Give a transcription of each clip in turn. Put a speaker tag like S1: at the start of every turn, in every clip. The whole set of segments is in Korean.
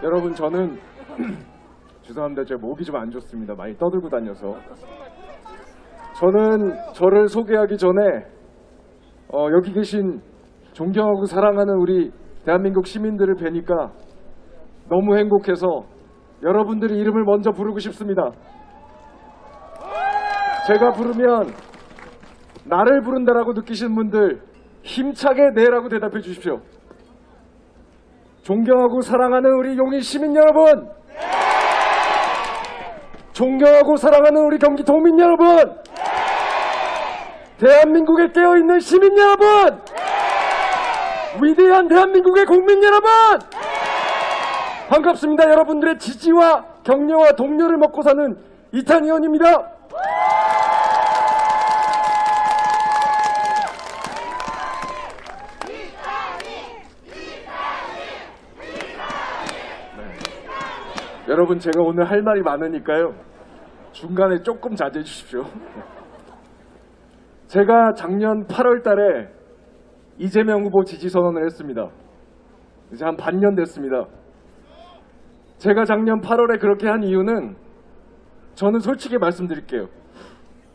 S1: 여러분 저는 죄송합니다. 제가 목이 좀 안 좋습니다. 많이 떠들고 다녀서. 저는 저를 소개하기 전에 여기 계신 존경하고 사랑하는 우리 대한민국 시민들을 뵈니까 너무 행복해서 여러분들의 이름을 먼저 부르고 싶습니다. 제가 부르면 나를 부른다라고 느끼시는 분들 힘차게 네라고 대답해 주십시오. 존경하고 사랑하는 우리 용인 시민 여러분, 존경하고 사랑하는 우리 경기 도민 여러분, 대한민국에 깨어있는 시민 여러분, 위대한 대한민국의 국민 여러분, 반갑습니다. 여러분들의 지지와 격려와 동료를 먹고 사는 이탄 의원입니다. 여러분 제가 오늘 할 말이 많으니까요. 중간에 조금 자제해 주십시오. 제가 작년 8월 달에 이재명 후보 지지 선언을 했습니다. 이제 한 반년 됐습니다. 제가 작년 8월에 그렇게 한 이유는 저는 솔직히 말씀드릴게요.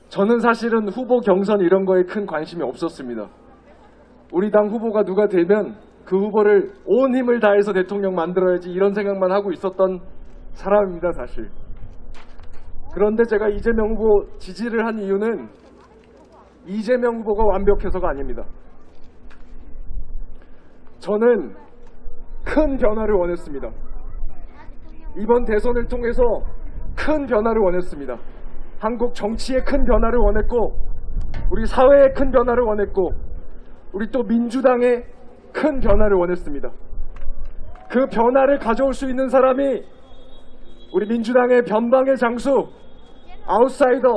S1: 저는 사실은 후보 경선 이런 거에 큰 관심이 없었습니다. 우리 당 후보가 누가 되면 그 후보를 온 힘을 다해서 대통령 만들어야지 이런 생각만 하고 있었던 사람입니다, 사실. 그런데 제가 이재명 후보 지지를 한 이유는 이재명 후보가 완벽해서가 아닙니다. 저는 큰 변화를 원했습니다. 이번 대선을 통해서 큰 변화를 원했습니다. 한국 정치에 큰 변화를 원했고, 우리 사회에 큰 변화를 원했고, 우리 또 민주당에 큰 변화를 원했습니다. 그 변화를 가져올 수 있는 사람이 우리 민주당의 변방의 장수, 아웃사이더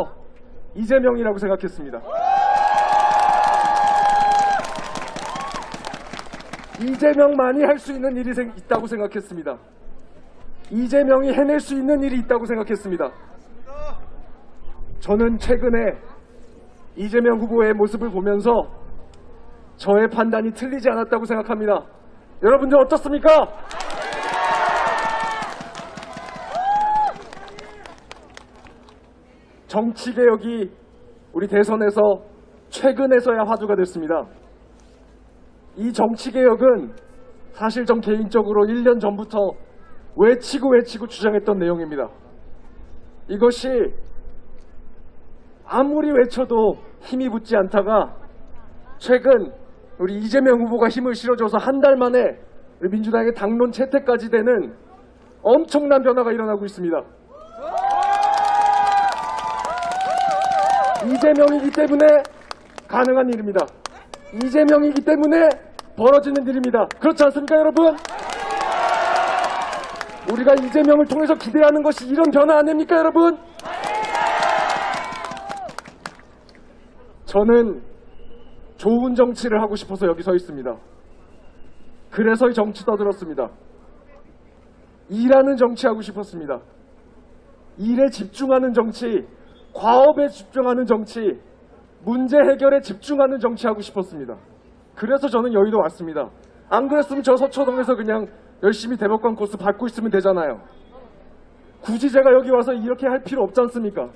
S1: 이재명이라고 생각했습니다. 이재명만이 할 수 있는 일이 있다고 생각했습니다. 이재명이 해낼 수 있는 일이 있다고 생각했습니다. 저는 최근에 이재명 후보의 모습을 보면서 저의 판단이 틀리지 않았다고 생각합니다. 여러분들 어떻습니까? 정치개혁이 우리 대선에서 최근에서야 화두가 됐습니다. 이 정치개혁은 사실 전 개인적으로 1년 전부터 외치고 주장했던 내용입니다. 이것이 아무리 외쳐도 힘이 붙지 않다가 최근 우리 이재명 후보가 힘을 실어줘서 한 달 만에 우리 민주당의 당론 채택까지 되는 엄청난 변화가 일어나고 있습니다. 이재명이기 때문에 가능한 일입니다. 이재명이기 때문에 벌어지는 일입니다. 그렇지 않습니까, 여러분? 우리가 이재명을 통해서 기대하는 것이 이런 변화 아닙니까, 여러분? 저는 좋은 정치를 하고 싶어서 여기 서 있습니다. 그래서 이 정치 떠들었습니다. 일하는 정치 하고 싶었습니다. 일에 집중하는 정치, 과업에 집중하는 정치, 문제 해결에 집중하는 정치 하고 싶었습니다. 그래서 저는 여의도 왔습니다. 안 그랬으면 저 서초동에서 그냥 열심히 대법관 코스 밟고 있으면 되잖아요. 굳이 제가 여기 와서 이렇게 할 필요 없지 않습니까?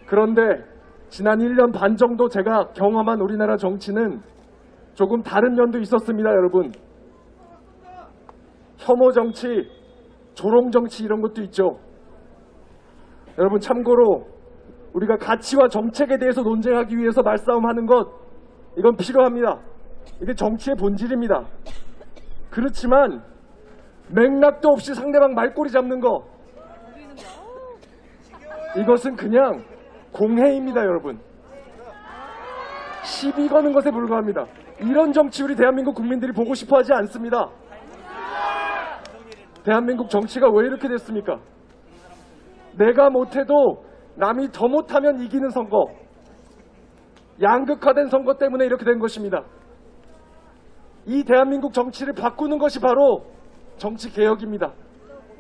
S1: 그런데 지난 1년 반 정도 제가 경험한 우리나라 정치는 조금 다른 면도 있었습니다, 여러분. 혐오 정치, 조롱 정치 이런 것도 있죠. 여러분 참고로 우리가 가치와 정책에 대해서 논쟁하기 위해서 말싸움하는 것, 이건 필요합니다. 이게 정치의 본질입니다. 그렇지만 맥락도 없이 상대방 말꼬리 잡는 거, 이것은 그냥 공해입니다, 여러분. 시비 거는 것에 불과합니다. 이런 정치 우리 대한민국 국민들이 보고 싶어 하지 않습니다. 대한민국 정치가 왜 이렇게 됐습니까? 내가 못해도 남이 더 못하면 이기는 선거, 양극화된 선거 때문에 이렇게 된 것입니다. 이 대한민국 정치를 바꾸는 것이 바로 정치개혁입니다.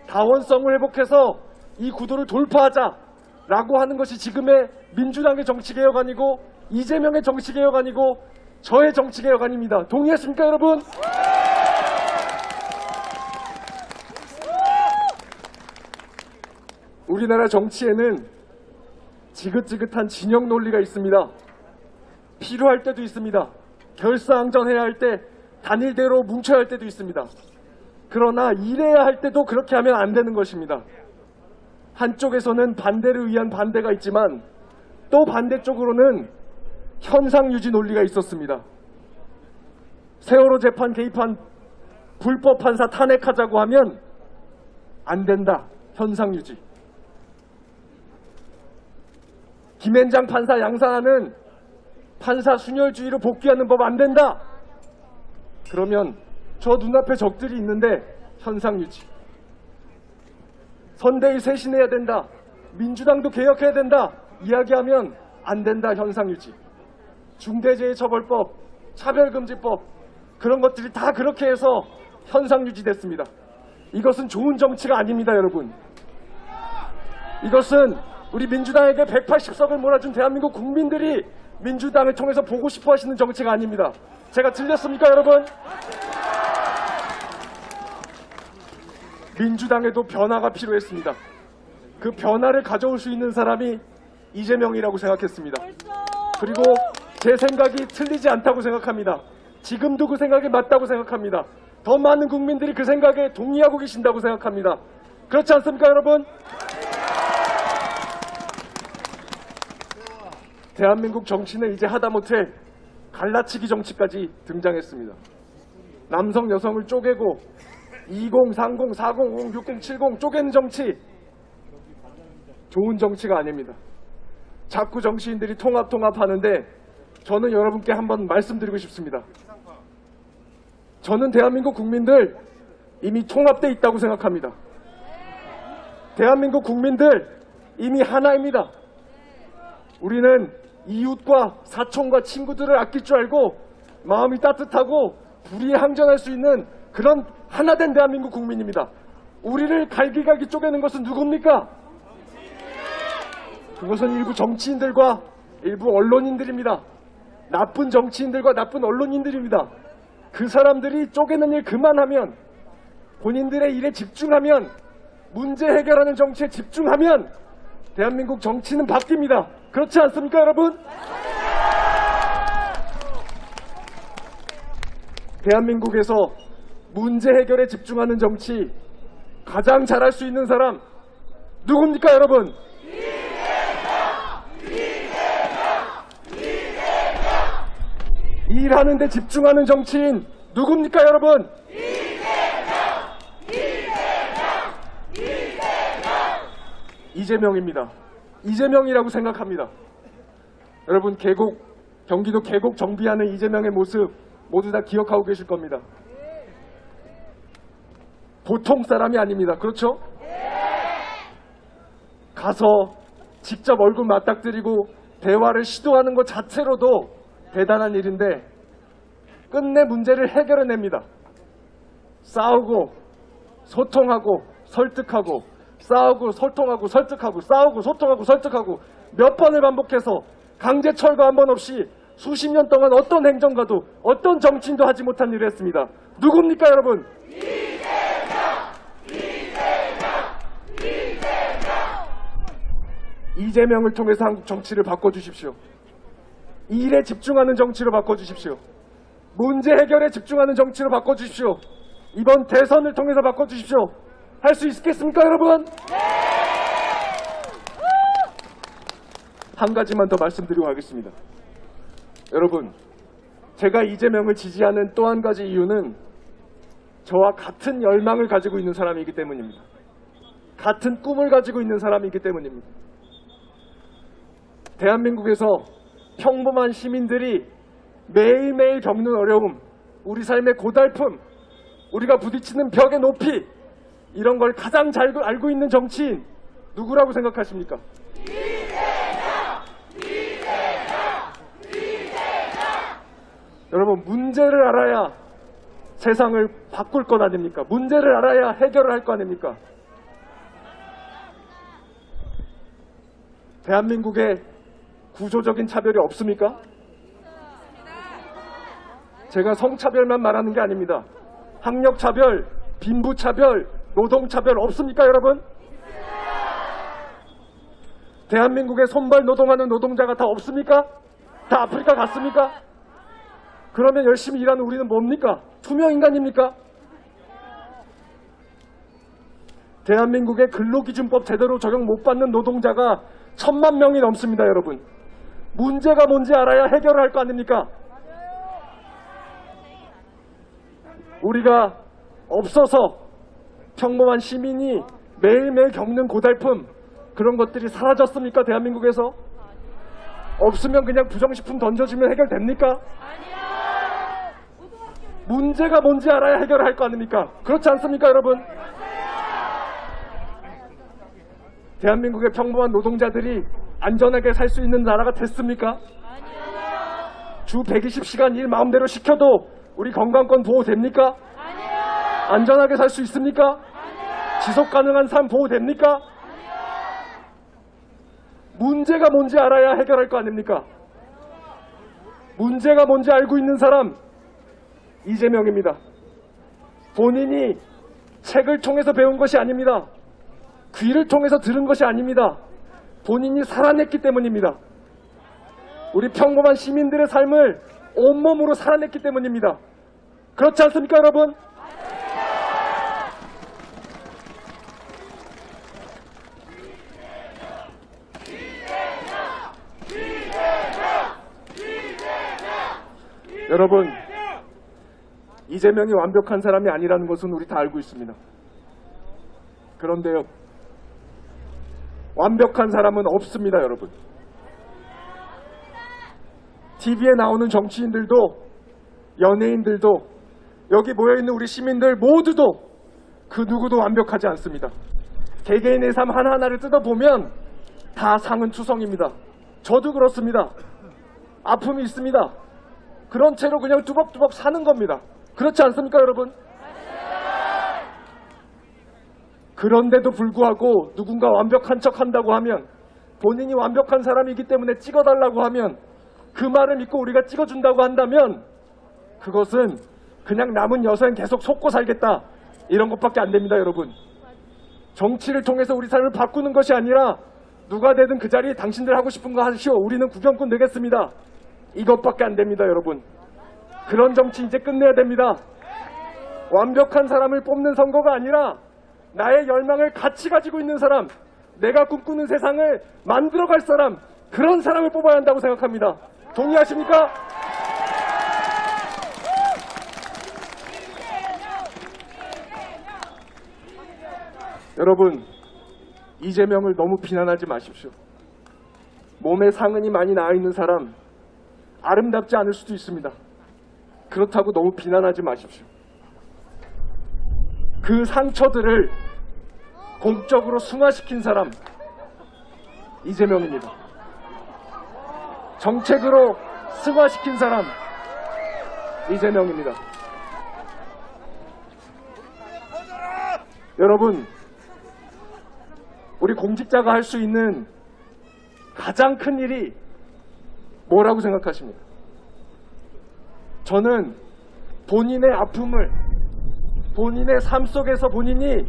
S1: 다원성을 회복해서 이 구도를 돌파하자라고 하는 것이 지금의 민주당의 정치개혁 아니고 이재명의 정치개혁 아니고 저의 정치개혁 아닙니다. 동의하십니까, 여러분? 우리나라 정치에는 지긋지긋한 진영 논리가 있습니다. 필요할 때도 있습니다. 결사항전해야 할 때 단일대로 뭉쳐야 할 때도 있습니다. 그러나 이래야 할 때도 그렇게 하면 안 되는 것입니다. 한쪽에서는 반대를 위한 반대가 있지만 또 반대쪽으로는 현상유지 논리가 있었습니다. 세월호 재판 개입한 불법 판사 탄핵하자고 하면 안 된다. 현상유지. 김앤장 판사 양산하는 판사 순혈주의로 복귀하는 법 안 된다. 그러면 저 눈앞에 적들이 있는데 현상유지. 선대위 쇄신해야 된다. 민주당도 개혁해야 된다. 이야기하면 안 된다. 현상유지. 중대재해처벌법, 차별금지법 그런 것들이 다 그렇게 해서 현상유지 됐습니다. 이것은 좋은 정치가 아닙니다, 여러분. 이것은 우리 민주당에게 180석을 몰아준 대한민국 국민들이 민주당을 통해서 보고 싶어 하시는 정치가 아닙니다. 제가 틀렸습니까, 여러분? 민주당에도 변화가 필요했습니다. 그 변화를 가져올 수 있는 사람이 이재명이라고 생각했습니다. 그리고 제 생각이 틀리지 않다고 생각합니다. 지금도 그 생각이 맞다고 생각합니다. 더 많은 국민들이 그 생각에 동의하고 계신다고 생각합니다. 그렇지 않습니까, 여러분? 대한민국 정치는 이제 하다못해 갈라치기 정치까지 등장했습니다. 남성 여성을 쪼개고 20, 30, 40, 50, 60, 70 쪼개는 정치, 좋은 정치가 아닙니다. 자꾸 정치인들이 통합하는데 저는 여러분께 한번 말씀드리고 싶습니다. 저는 대한민국 국민들 이미 통합돼 있다고 생각합니다. 대한민국 국민들 이미 하나입니다. 우리는 이웃과 사촌과 친구들을 아낄 줄 알고 마음이 따뜻하고 불의에 항전할 수 있는 그런 하나된 대한민국 국민입니다. 우리를 갈기갈기 쪼개는 것은 누굽니까? 그것은 일부 정치인들과 일부 언론인들입니다. 나쁜 정치인들과 나쁜 언론인들입니다. 그 사람들이 쪼개는 일 그만하면, 본인들의 일에 집중하면, 문제 해결하는 정치에 집중하면 대한민국 정치는 바뀝니다. 그렇지 않습니까, 여러분? 대한민국에서 문제 해결에 집중하는 정치 가장 잘할 수 있는 사람 누굽니까, 여러분? 일하는 데 집중하는 정치인 누굽니까, 여러분? 이재명입니다. 이재명이라고 생각합니다. 여러분, 경기도 계곡 정비하는 이재명의 모습 모두 다 기억하고 계실 겁니다. 보통 사람이 아닙니다. 그렇죠? 가서 직접 얼굴 맞닥뜨리고 대화를 시도하는 것 자체로도 대단한 일인데 끝내 문제를 해결해냅니다. 싸우고 소통하고 설득하고 싸우고 소통하고 설득하고 싸우고 소통하고 설득하고 몇 번을 반복해서 강제 철거 한 번 없이 수십 년 동안 어떤 행정가도 어떤 정치인도 하지 못한 일을 했습니다. 누굽니까, 여러분? 이재명을 통해서 한국 정치를 바꿔주십시오. 일에 집중하는 정치로 바꿔주십시오. 문제 해결에 집중하는 정치로 바꿔주십시오. 이번 대선을 통해서 바꿔주십시오. 할 수 있겠습니까, 여러분? 한 가지만 더 말씀드리고 가겠습니다. 여러분, 제가 이재명을 지지하는 또 한 가지 이유는 저와 같은 열망을 가지고 있는 사람이기 때문입니다. 같은 꿈을 가지고 있는 사람이기 때문입니다. 대한민국에서 평범한 시민들이 매일매일 겪는 어려움, 우리 삶의 고달픔, 우리가 부딪히는 벽의 높이, 이런 걸 가장 잘 알고 있는 정치인 누구라고 생각하십니까? 여러분, 문제를 알아야 세상을 바꿀 것 아닙니까? 문제를 알아야 해결을 할 거 아닙니까? 대한민국에 구조적인 차별이 없습니까? 제가 성차별만 말하는 게 아닙니다. 학력차별, 빈부차별, 노동차별 없습니까, 여러분? 대한민국에 손발 노동하는 노동자가 다 없습니까? 다 아프리카 갔습니까? 그러면 열심히 일하는 우리는 뭡니까? 투명인간입니까? 대한민국의 근로기준법 제대로 적용 못 받는 노동자가 1000만 명이 넘습니다, 여러분. 문제가 뭔지 알아야 해결을 할 거 아닙니까? 우리가 없어서 평범한 시민이 매일매일 겪는 고달픔, 그런 것들이 사라졌습니까? 대한민국에서? 없으면 그냥 부정식품 던져주면 해결됩니까? 문제가 뭔지 알아야 해결을 할 거 아닙니까? 그렇지 않습니까, 여러분? 대한민국의 평범한 노동자들이 안전하게 살 수 있는 나라가 됐습니까? 주 120시간 일 마음대로 시켜도 우리 건강권 보호됩니까? 안전하게 살 수 있습니까? 지속 가능한 삶 보호됩니까? 문제가 뭔지 알아야 해결할 거 아닙니까? 문제가 뭔지 알고 있는 사람 이재명입니다. 본인이 책을 통해서 배운 것이 아닙니다. 귀를 통해서 들은 것이 아닙니다. 본인이 살아냈기 때문입니다. 우리 평범한 시민들의 삶을 온몸으로 살아냈기 때문입니다. 그렇지 않습니까, 여러분? 여러분, 이재명이 완벽한 사람이 아니라는 것은 우리 다 알고 있습니다. 그런데요, 완벽한 사람은 없습니다, 여러분. TV에 나오는 정치인들도, 연예인들도, 여기 모여있는 우리 시민들 모두도 그 누구도 완벽하지 않습니다. 개개인의 삶 하나하나를 뜯어보면 다 상은 투성입니다. 저도 그렇습니다. 아픔이 있습니다. 그런 채로 그냥 뚜벅뚜벅 사는 겁니다. 그렇지 않습니까, 여러분? 그런데도 불구하고 누군가 완벽한 척 한다고 하면, 본인이 완벽한 사람이기 때문에 찍어달라고 하면, 그 말을 믿고 우리가 찍어준다고 한다면 그것은 그냥 남은 여생 계속 속고 살겠다, 이런 것밖에 안 됩니다, 여러분. 정치를 통해서 우리 삶을 바꾸는 것이 아니라 누가 되든 그 자리에 당신들 하고 싶은 거 하시오, 우리는 구경꾼 되겠습니다, 이것밖에 안 됩니다, 여러분. 그런 정치 이제 끝내야 됩니다. 완벽한 사람을 뽑는 선거가 아니라 나의 열망을 같이 가지고 있는 사람, 내가 꿈꾸는 세상을 만들어갈 사람, 그런 사람을 뽑아야 한다고 생각합니다. 동의하십니까? 여러분, 이재명을 너무 비난하지 마십시오. 몸에 상흔이 많이 나와 있는 사람, 아름답지 않을 수도 있습니다. 그렇다고 너무 비난하지 마십시오. 그 상처들을 공적으로 승화시킨 사람 이재명입니다. 정책으로 승화시킨 사람 이재명입니다. 여러분, 우리 공직자가 할 수 있는 가장 큰 일이 뭐라고 생각하십니까? 저는 본인의 아픔을, 본인의 삶 속에서 본인이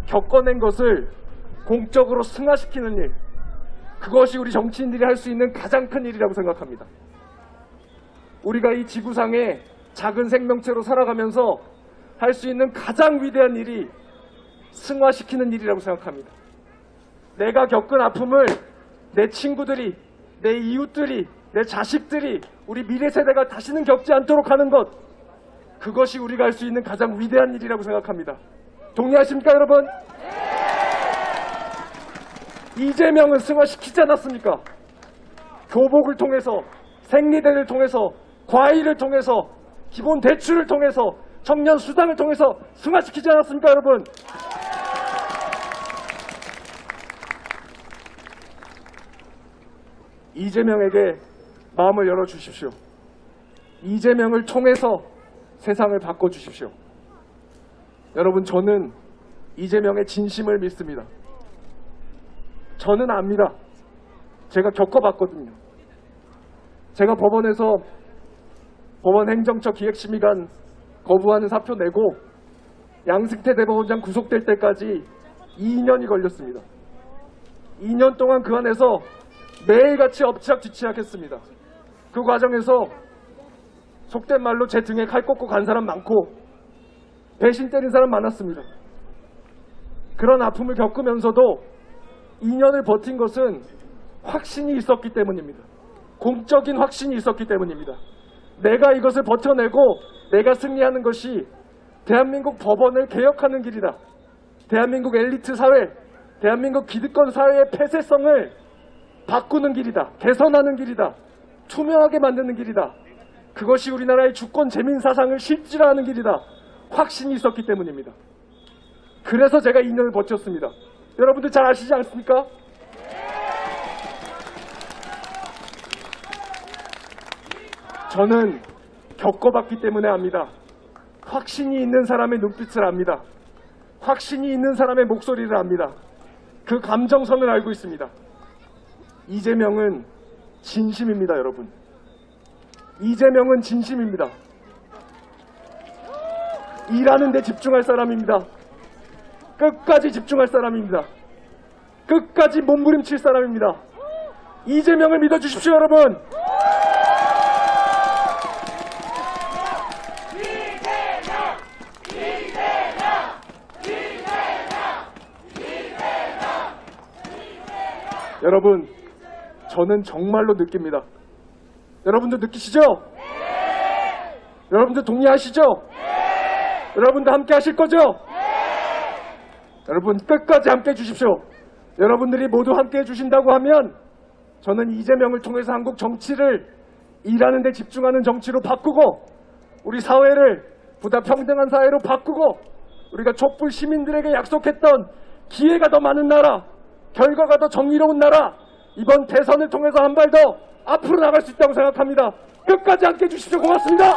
S1: 겪어낸 것을 공적으로 승화시키는 일, 그것이 우리 정치인들이 할 수 있는 가장 큰 일이라고 생각합니다. 우리가 이 지구상에 작은 생명체로 살아가면서 할 수 있는 가장 위대한 일이 승화시키는 일이라고 생각합니다. 내가 겪은 아픔을 내 친구들이, 내 이웃들이, 내 자식들이, 우리 미래 세대가 다시는 겪지 않도록 하는 것, 그것이 우리가 할 수 있는 가장 위대한 일이라고 생각합니다. 동의하십니까, 여러분? 이재명은 승화시키지 않았습니까? 교복을 통해서, 생리대를 통해서, 과일을 통해서, 기본 대출을 통해서, 청년 수당을 통해서 승화시키지 않았습니까, 여러분? 이재명에게 마음을 열어주십시오. 이재명을 통해서 세상을 바꿔주십시오. 여러분, 저는 이재명의 진심을 믿습니다. 저는 압니다. 제가 겪어봤거든요. 제가 법원에서 법원 행정처 기획심의관 거부하는 사표 내고 양승태 대법원장 구속될 때까지 2년이 걸렸습니다. 2년 동안 그 안에서 매일같이 엎치락뒤치락했습니다. 그 과정에서 속된 말로 제 등에 칼 꽂고 간 사람 많고 배신 때린 사람 많았습니다. 그런 아픔을 겪으면서도 2년을 버틴 것은 확신이 있었기 때문입니다. 공적인 확신이 있었기 때문입니다. 내가 이것을 버텨내고 내가 승리하는 것이 대한민국 법원을 개혁하는 길이다. 대한민국 엘리트 사회, 대한민국 기득권 사회의 폐쇄성을 바꾸는 길이다. 개선하는 길이다. 투명하게 만드는 길이다. 그것이 우리나라의 주권 재민 사상을 실질화하는 길이다. 확신이 있었기 때문입니다. 그래서 제가 2년을 버텼습니다. 여러분들 잘 아시지 않습니까? 저는 겪어봤기 때문에 압니다. 확신이 있는 사람의 눈빛을 압니다. 확신이 있는 사람의 목소리를 압니다. 그 감정선을 알고 있습니다. 이재명은 진심입니다, 여러분. 이재명은 진심입니다. 일하는 데 집중할 사람입니다. 끝까지 집중할 사람입니다. 끝까지 몸부림칠 사람입니다. 이재명을 믿어주십시오, 여러분. 여러분, 저는 정말로 느낍니다. 여러분들 느끼시죠? 네! 여러분들 동의하시죠? 네! 여러분들 함께 하실 거죠? 네! 여러분 끝까지 함께 해주십시오. 여러분들이 모두 함께 해주신다고 하면 저는 이재명을 통해서 한국 정치를 일하는 데 집중하는 정치로 바꾸고 우리 사회를 보다 평등한 사회로 바꾸고 우리가 촛불 시민들에게 약속했던 기회가 더 많은 나라, 결과가 더 정의로운 나라, 이번 대선을 통해서 한 발 더 앞으로 나갈 수 있다고 생각합니다. 끝까지 함께 해주십시오. 고맙습니다.